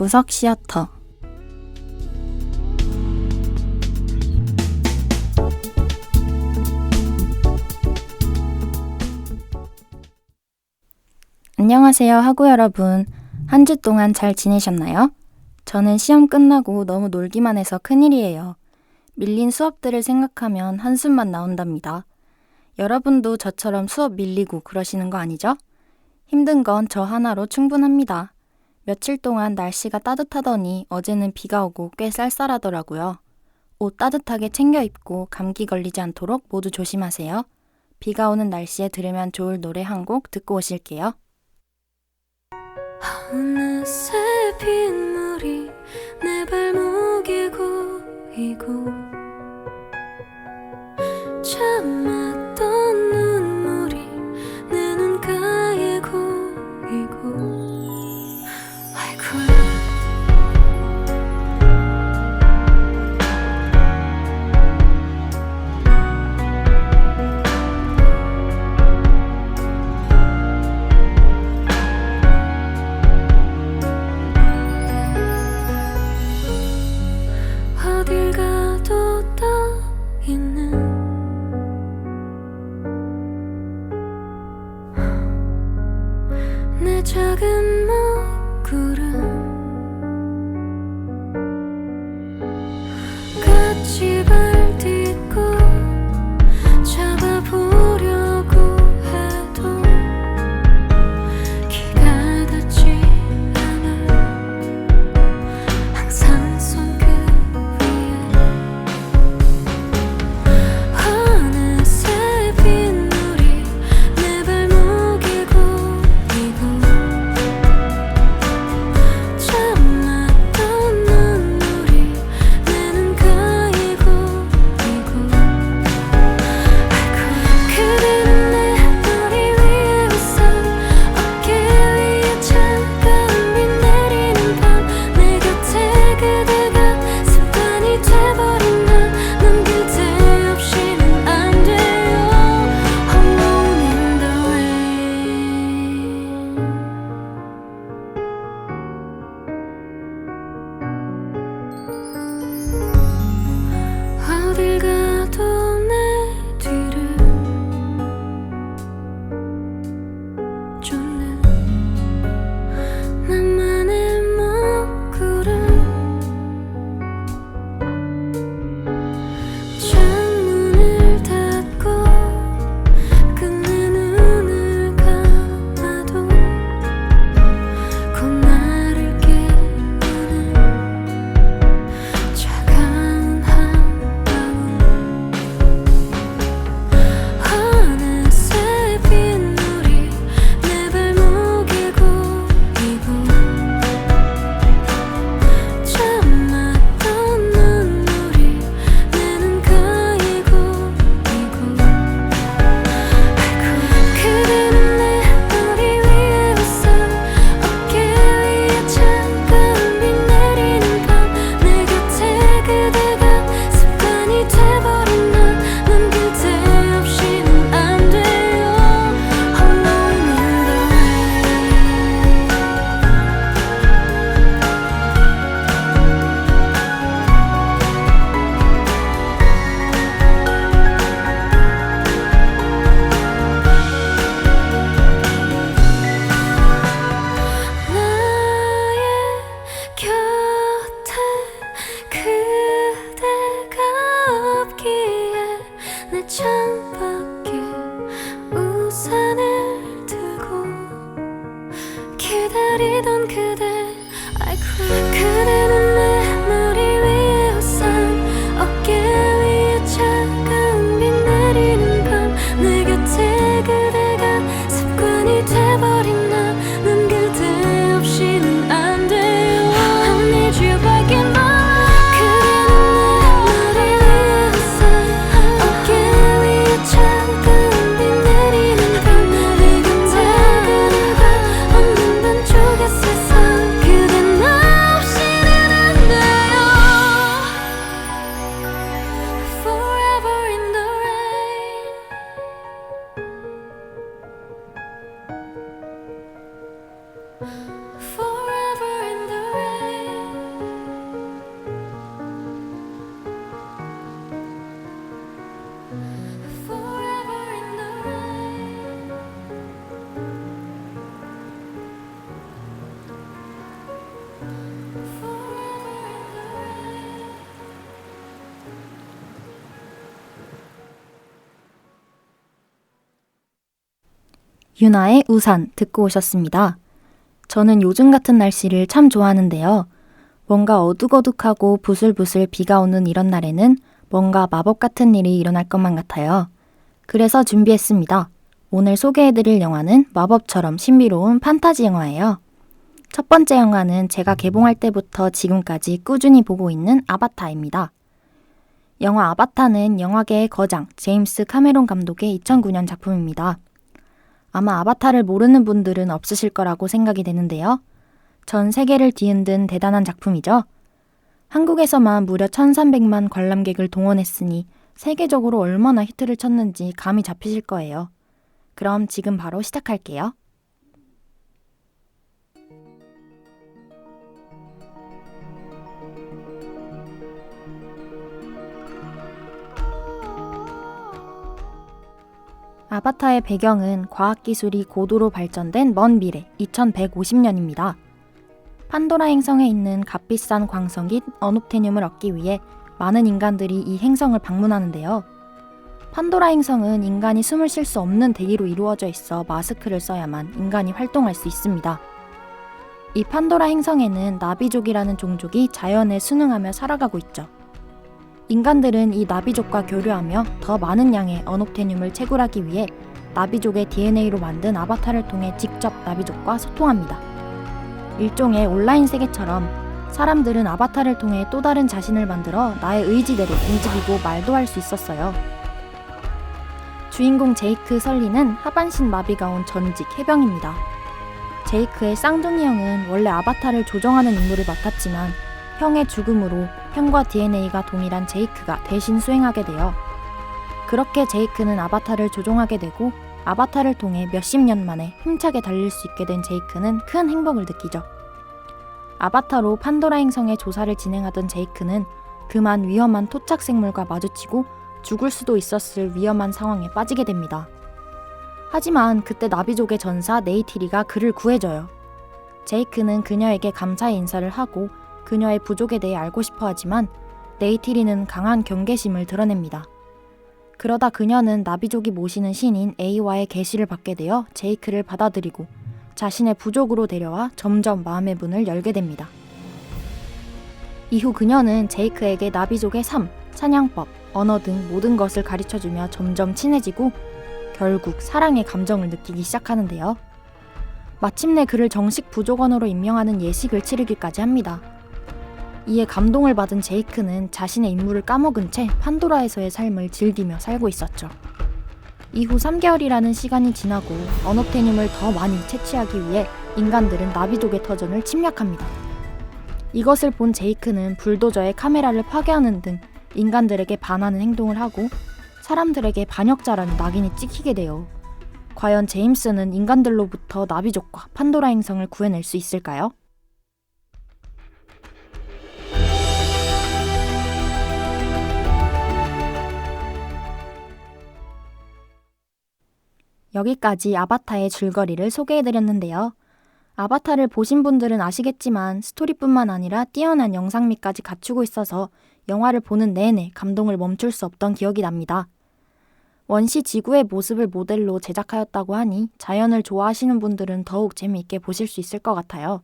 방구석 시어터. 안녕하세요, 하구 여러분. 한 주 동안 잘 지내셨나요? 저는 시험 끝나고 너무 놀기만 해서 큰일이에요. 밀린 수업들을 생각하면 한숨만 나온답니다. 여러분도 저처럼 수업 밀리고 그러시는 거 아니죠? 힘든 건 저 하나로 충분합니다. 며칠 동안 날씨가 따뜻하더니 어제는 비가 오고 꽤 쌀쌀하더라고요. 옷 따뜻하게 챙겨 입고 감기 걸리지 않도록 모두 조심하세요. 비가 오는 날씨에 들으면 좋을 노래 한 곡 듣고 오실게요. 어느새 빗물이 내 발목에 고이고 참았던 눈물이 내 눈가에 고이고 아이고야 어딜 가도 떠 있는 내 작은 먹구름 같이 발 딛고 잡아보려고 해도 기가 닿지 않아 항상 손끝 위에 유나의 우산 듣고 오셨습니다. 저는 요즘 같은 날씨를 참 좋아하는데요. 뭔가 어둑어둑하고 부슬부슬 비가 오는 이런 날에는 뭔가 마법 같은 일이 일어날 것만 같아요. 그래서 준비했습니다. 오늘 소개해드릴 영화는 마법처럼 신비로운 판타지 영화예요. 첫 번째 영화는 제가 개봉할 때부터 지금까지 꾸준히 보고 있는 아바타입니다. 영화 아바타는 영화계의 거장 제임스 카메론 감독의 2009년 작품입니다. 아마 아바타를 모르는 분들은 없으실 거라고 생각이 되는데요. 전 세계를 뒤흔든 대단한 작품이죠. 한국에서만 무려 1,300만 관람객을 동원했으니 세계적으로 얼마나 히트를 쳤는지 감이 잡히실 거예요. 그럼 지금 바로 시작할게요. 아바타의 배경은 과학기술이 고도로 발전된 먼 미래 2150년입니다. 판도라 행성에 있는 값비싼 광석인 어눕테늄을 얻기 위해 많은 인간들이 이 행성을 방문하는데요. 판도라 행성은 인간이 숨을 쉴 수 없는 대기로 이루어져 있어 마스크를 써야만 인간이 활동할 수 있습니다. 이 판도라 행성에는 나비족이라는 종족이 자연에 순응하며 살아가고 있죠. 인간들은 이 나비족과 교류하며 더 많은 양의 어눕테늄을 채굴하기 위해 나비족의 DNA로 만든 아바타를 통해 직접 나비족과 소통합니다. 일종의 온라인 세계처럼 사람들은 아바타를 통해 또 다른 자신을 만들어 나의 의지대로 움직이고 말도 할 수 있었어요. 주인공 제이크 설리는 하반신 마비가 온 전직 해병입니다. 제이크의 쌍둥이 형은 원래 아바타를 조정하는 임무를 맡았지만 형의 죽음으로 형과 DNA가 동일한 제이크가 대신 수행하게 돼요. 그렇게 제이크는 아바타를 조종하게 되고 아바타를 통해 몇십 년 만에 힘차게 달릴 수 있게 된 제이크는 큰 행복을 느끼죠. 아바타로 판도라 행성의 조사를 진행하던 제이크는 그만 위험한 토착 생물과 마주치고 죽을 수도 있었을 위험한 상황에 빠지게 됩니다. 하지만 그때 나비족의 전사 네이티리가 그를 구해줘요. 제이크는 그녀에게 감사의 인사를 하고 그녀의 부족에 대해 알고 싶어 하지만 네이티리는 강한 경계심을 드러냅니다. 그러다 그녀는 나비족이 모시는 신인 A와의 계시를 받게 되어 제이크를 받아들이고 자신의 부족으로 데려와 점점 마음의 문을 열게 됩니다. 이후 그녀는 제이크에게 나비족의 삶, 사냥법, 언어 등 모든 것을 가르쳐주며 점점 친해지고 결국 사랑의 감정을 느끼기 시작하는데요. 마침내 그를 정식 부족원으로 임명하는 예식을 치르기까지 합니다. 이에 감동을 받은 제이크는 자신의 임무를 까먹은 채 판도라에서의 삶을 즐기며 살고 있었죠. 이후 3개월이라는 시간이 지나고 어눕테늄을 더 많이 채취하기 위해 인간들은 나비족의 터전을 침략합니다. 이것을 본 제이크는 불도저의 카메라를 파괴하는 등 인간들에게 반하는 행동을 하고 사람들에게 반역자라는 낙인이 찍히게 돼요. 과연 제임스는 인간들로부터 나비족과 판도라 행성을 구해낼 수 있을까요? 여기까지 아바타의 줄거리를 소개해드렸는데요. 아바타를 보신 분들은 아시겠지만 스토리뿐만 아니라 뛰어난 영상미까지 갖추고 있어서 영화를 보는 내내 감동을 멈출 수 없던 기억이 납니다. 원시 지구의 모습을 모델로 제작하였다고 하니 자연을 좋아하시는 분들은 더욱 재미있게 보실 수 있을 것 같아요.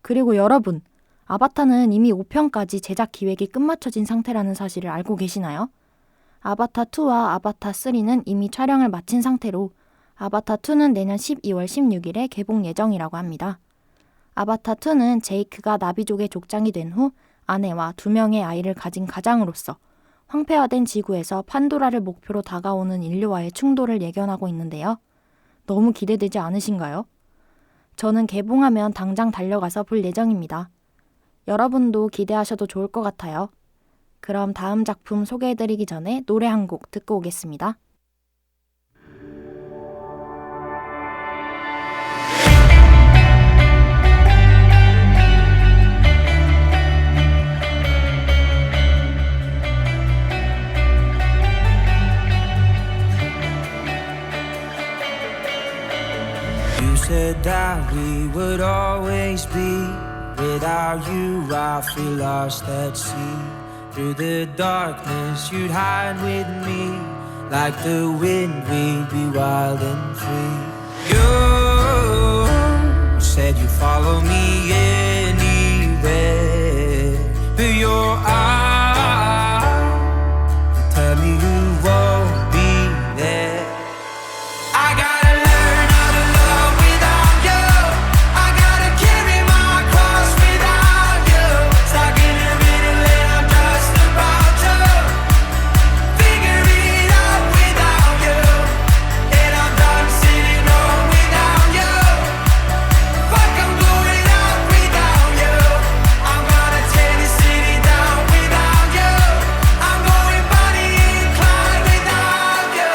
그리고 여러분, 아바타는 이미 5편까지 제작 기획이 끝마쳐진 상태라는 사실을 알고 계시나요? 아바타2와 아바타3는 이미 촬영을 마친 상태로 아바타2는 내년 12월 16일에 개봉 예정이라고 합니다. 아바타2는 제이크가 나비족의 족장이 된 후 아내와 2명의 아이를 가진 가장으로서 황폐화된 지구에서 판도라를 목표로 다가오는 인류와의 충돌을 예견하고 있는데요. 너무 기대되지 않으신가요? 저는 개봉하면 당장 달려가서 볼 예정입니다. 여러분도 기대하셔도 좋을 것 같아요. 그럼 다음 작품 소개해드리기 전에 노래 한 곡 듣고 오겠습니다. You said that we would always be. Without you, I feel lost at sea. Through the darkness, you'd hide with me. Like the wind, we'd be wild and free. You said you follow me anywhere, but your eyes tell me you won't be there. I gotta learn how to love without you. I gotta carry my cross without you. Stuck in the middle and I'm just about to figure it out without you. And I'm done sitting home without you. Fuck, I'm going out without you. I'm gonna tear this city down without you. I'm going Bonnie and Clyde without you.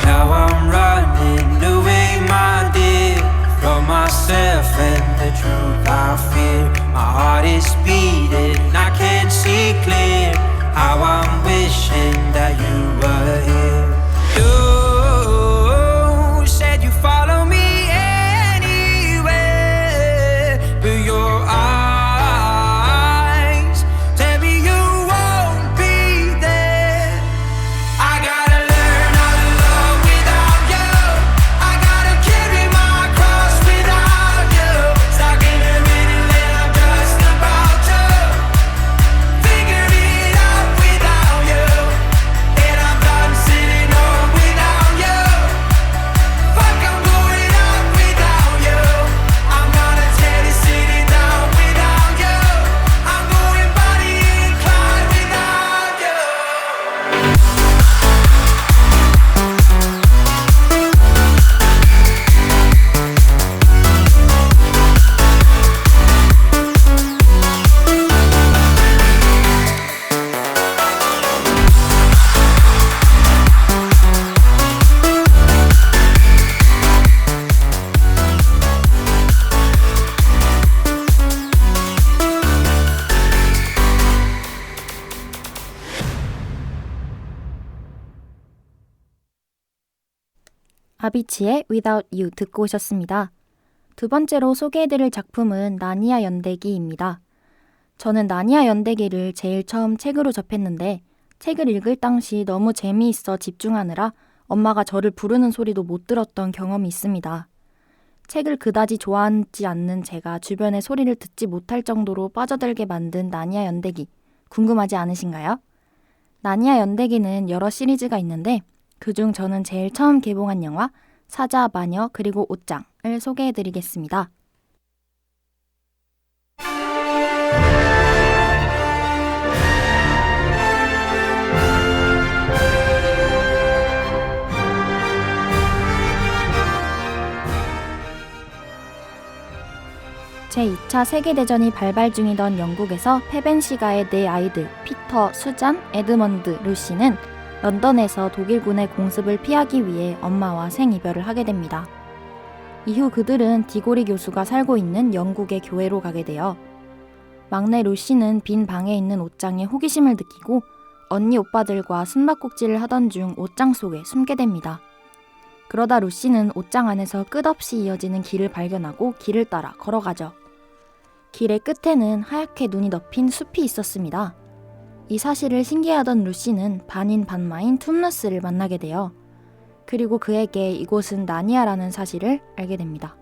Now I'm running away, my dear, from myself and the truth I fear. My heart is beating, I can't see clear. How I'm wishing that you were here. You said you follow me anywhere, but your eyes tell me you won't be there. I gotta learn how to love without you. I gotta carry my cross without you. Stuck in the middle and I'm just about to figure it out without you. And I'm done sitting home without you. Fuck, I'm going out without you. I'm gonna tear this city down without you. I'm going Bonnie and Clyde without you. 아비치의 Without You 듣고 오셨습니다. 두 번째로 소개해드릴 작품은 나니아 연대기입니다. 저는 나니아 연대기를 제일 처음 책으로 접했는데 책을 읽을 당시 너무 재미있어 집중하느라 엄마가 저를 부르는 소리도 못 들었던 경험이 있습니다. 책을 그다지 좋아하지 않는 제가 주변의 소리를 듣지 못할 정도로 빠져들게 만든 나니아 연대기, 궁금하지 않으신가요? 나니아 연대기는 여러 시리즈가 있는데 그중 저는 제일 처음 개봉한 영화 사자, 마녀, 그리고 옷장을 소개해드리겠습니다. 제2차 세계대전이 발발 중이던 영국에서 페벤시가의 네 아이들 피터, 수잔, 에드먼드, 루시는 런던에서 독일군의 공습을 피하기 위해 엄마와 생이별을 하게 됩니다. 이후 그들은 디고리 교수가 살고 있는 영국의 교회로 가게 되어 막내 루시는 빈 방에 있는 옷장에 호기심을 느끼고 언니 오빠들과 숨바꼭질을 하던 중 옷장 속에 숨게 됩니다. 그러다 루시는 옷장 안에서 끝없이 이어지는 길을 발견하고 길을 따라 걸어가죠. 길의 끝에는 하얗게 눈이 덮인 숲이 있었습니다. 이 사실을 신기해하던 루시는 반인 반마인 툼누스를 만나게 돼요. 그리고 그에게 이곳은 나니아라는 사실을 알게 됩니다.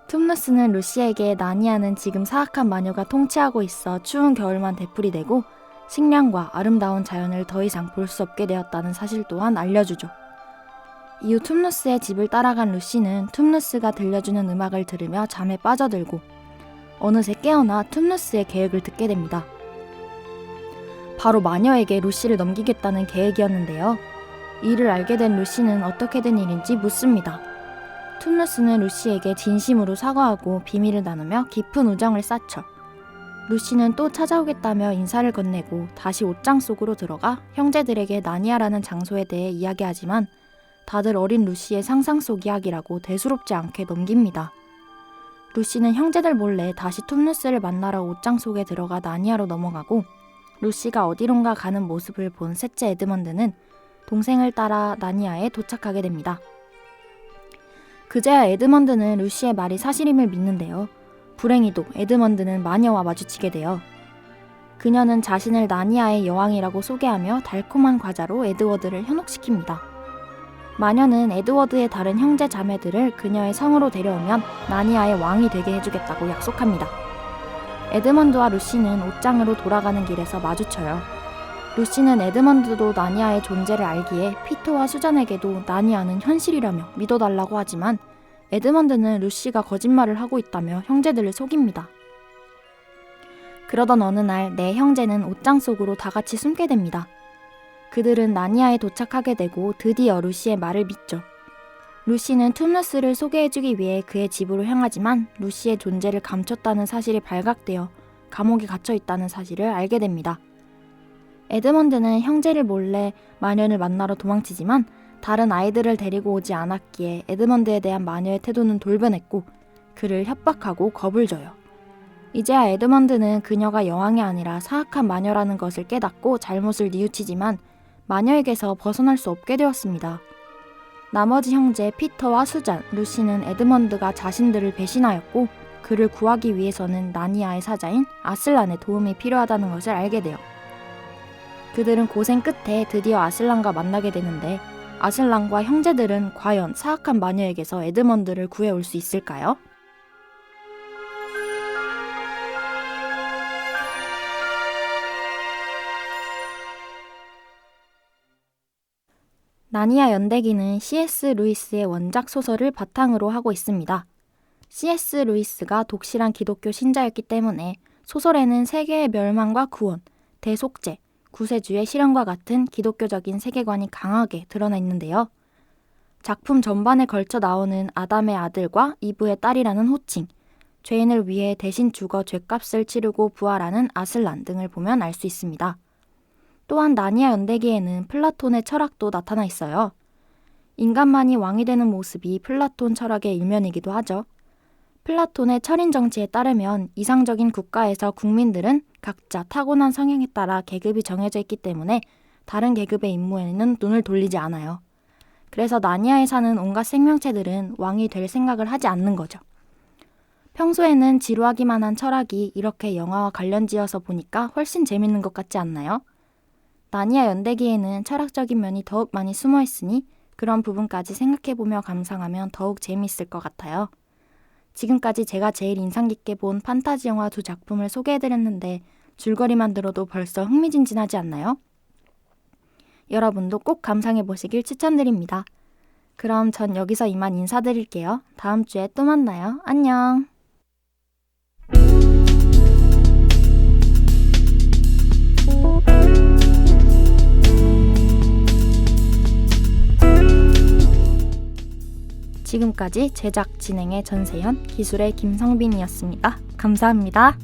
툼누스는 루시에게 나니아는 지금 사악한 마녀가 통치하고 있어 추운 겨울만 되풀이되고 식량과 아름다운 자연을 더 이상 볼 수 없게 되었다는 사실 또한 알려주죠. 이후 툼누스의 집을 따라간 루시는 툼누스가 들려주는 음악을 들으며 잠에 빠져들고 어느새 깨어나 툼누스의 계획을 듣게 됩니다. 바로 마녀에게 루시를 넘기겠다는 계획이었는데요. 이를 알게 된 루시는 어떻게 된 일인지 묻습니다. 툼누스는 루시에게 진심으로 사과하고 비밀을 나누며 깊은 우정을 쌓죠. 루시는 또 찾아오겠다며 인사를 건네고 다시 옷장 속으로 들어가 형제들에게 나니아라는 장소에 대해 이야기하지만 다들 어린 루시의 상상 속 이야기라고 대수롭지 않게 넘깁니다. 루시는 형제들 몰래 다시 툼누스를 만나러 옷장 속에 들어가 나니아로 넘어가고 루시가 어디론가 가는 모습을 본 셋째 에드먼드는 동생을 따라 나니아에 도착하게 됩니다. 그제야 에드먼드는 루시의 말이 사실임을 믿는데요. 불행히도 에드먼드는 마녀와 마주치게 돼요. 그녀는 자신을 나니아의 여왕이라고 소개하며 달콤한 과자로 에드워드를 현혹시킵니다. 마녀는 에드워드의 다른 형제 자매들을 그녀의 성으로 데려오면 나니아의 왕이 되게 해주겠다고 약속합니다. 에드먼드와 루시는 옷장으로 돌아가는 길에서 마주쳐요. 루시는 에드먼드도 나니아의 존재를 알기에 피터와 수잔에게도 나니아는 현실이라며 믿어달라고 하지만 에드먼드는 루시가 거짓말을 하고 있다며 형제들을 속입니다. 그러던 어느 날 네 형제는 옷장 속으로 다 같이 숨게 됩니다. 그들은 나니아에 도착하게 되고 드디어 루시의 말을 믿죠. 루시는 툼누스를 소개해주기 위해 그의 집으로 향하지만 루시의 존재를 감췄다는 사실이 발각되어 감옥에 갇혀있다는 사실을 알게 됩니다. 에드먼드는 형제를 몰래 마녀를 만나러 도망치지만 다른 아이들을 데리고 오지 않았기에 에드먼드에 대한 마녀의 태도는 돌변했고 그를 협박하고 겁을 줘요. 이제야 에드먼드는 그녀가 여왕이 아니라 사악한 마녀라는 것을 깨닫고 잘못을 뉘우치지만 마녀에게서 벗어날 수 없게 되었습니다. 나머지 형제 피터와 수잔, 루시는 에드먼드가 자신들을 배신하였고 그를 구하기 위해서는 나니아의 사자인 아슬란의 도움이 필요하다는 것을 알게 돼요. 그들은 고생 끝에 드디어 아슬란과 만나게 되는데 아슬란과 형제들은 과연 사악한 마녀에게서 에드먼드를 구해올 수 있을까요? 나니아 연대기는 C.S. 루이스의 원작 소설을 바탕으로 하고 있습니다. C.S. 루이스가 독실한 기독교 신자였기 때문에 소설에는 세계의 멸망과 구원, 대속죄, 구세주의 실현과 같은 기독교적인 세계관이 강하게 드러나 있는데요. 작품 전반에 걸쳐 나오는 아담의 아들과 이브의 딸이라는 호칭, 죄인을 위해 대신 죽어 죄값을 치르고 부활하는 아슬란 등을 보면 알 수 있습니다. 또한 나니아 연대기에는 플라톤의 철학도 나타나 있어요. 인간만이 왕이 되는 모습이 플라톤 철학의 일면이기도 하죠. 플라톤의 철인 정치에 따르면 이상적인 국가에서 국민들은 각자 타고난 성향에 따라 계급이 정해져 있기 때문에 다른 계급의 임무에는 눈을 돌리지 않아요. 그래서 나니아에 사는 온갖 생명체들은 왕이 될 생각을 하지 않는 거죠. 평소에는 지루하기만 한 철학이 이렇게 영화와 관련지어서 보니까 훨씬 재밌는 것 같지 않나요? 나니아 연대기에는 철학적인 면이 더욱 많이 숨어 있으니 그런 부분까지 생각해보며 감상하면 더욱 재미있을 것 같아요. 지금까지 제가 제일 인상 깊게 본 판타지 영화 2작품을 소개해드렸는데 줄거리만 들어도 벌써 흥미진진하지 않나요? 여러분도 꼭 감상해보시길 추천드립니다. 그럼 전 여기서 이만 인사드릴게요. 다음 주에 또 만나요. 안녕! 지금까지 제작 진행의 전세현, 기술의 김성빈이었습니다. 감사합니다.